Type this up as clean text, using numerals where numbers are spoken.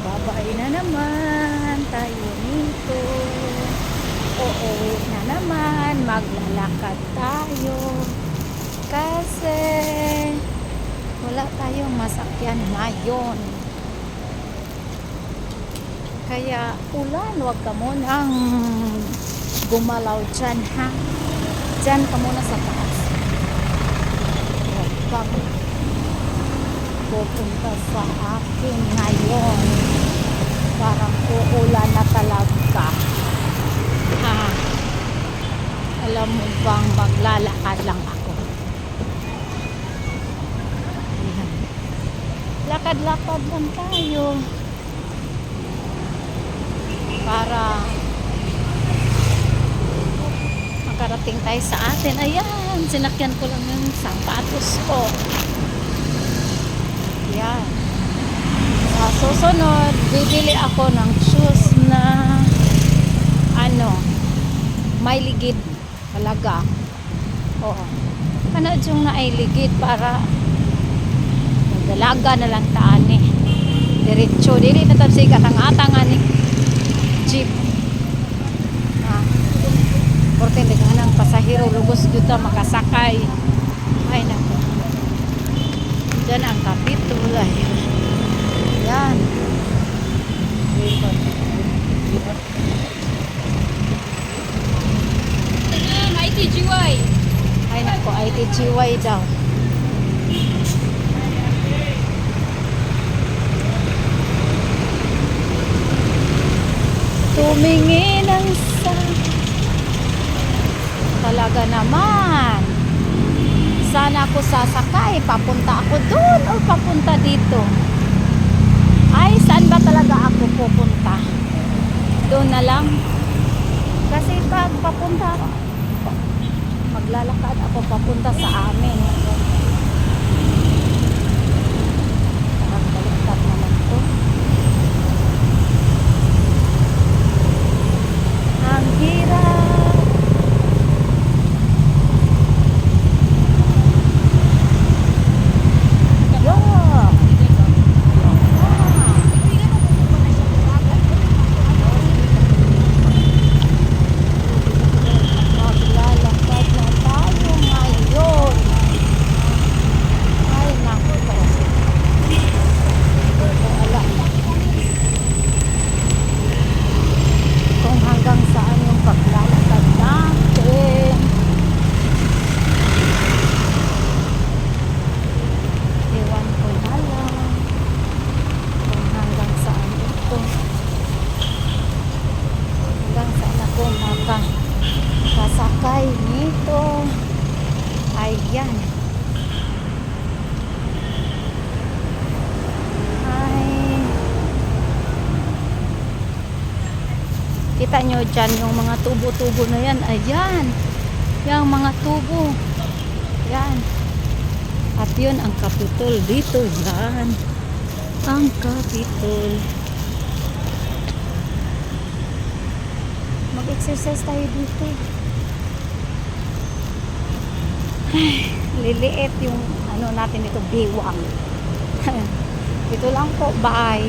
Babay na naman tayo nito. Uuwi na naman. Maglalakad tayo. Kasi wala tayong masakyan ngayon. Kaya ulan, wag ka munang gumalaw dyan, ha? Dyan ka muna sa taas. Wag kang pupunta sa akin ngayon. Parang uulan na talaga. Ha? Alam mo bang maglalakad lang ako? Ayan. Lakad-lakad lang tayo. Para makarating tayo sa atin. Ayan, sinakyan ko lang yung sapatos ko. Ayan. Sa susunod, bibili ako ng shoes na may ligid talaga. Oo. Kanad yung nailigid para dalaga na lang taan eh. Diretso, dili na tapos katang-atangan eh. Jeep. Porte dengan ng pasahero lugos juta makasakay. Ay nako. Diyan ang Capitol. Yan. ITGY. Ay nako, ITGY daw. Tumingin ang talaga naman. Sana ako sasakay. Papunta ako doon o papunta dito? Ay, saan ba talaga ako pupunta? Doon na lang. Kasi pag papunta, maglalakad ako papunta sa amin. Parang baliktad naman to. Ang hirap. Kasakay nito. Ayan. Ay. Kita nyo dyan yung mga tubo-tubo na yan. Ayan. Yung mga tubo. Yan. At yun ang Capitol dito. Yan. Ang Capitol. Mag-exercise tayo dito. Ay, liliit yung natin dito, biwang. Dito lang po, bye.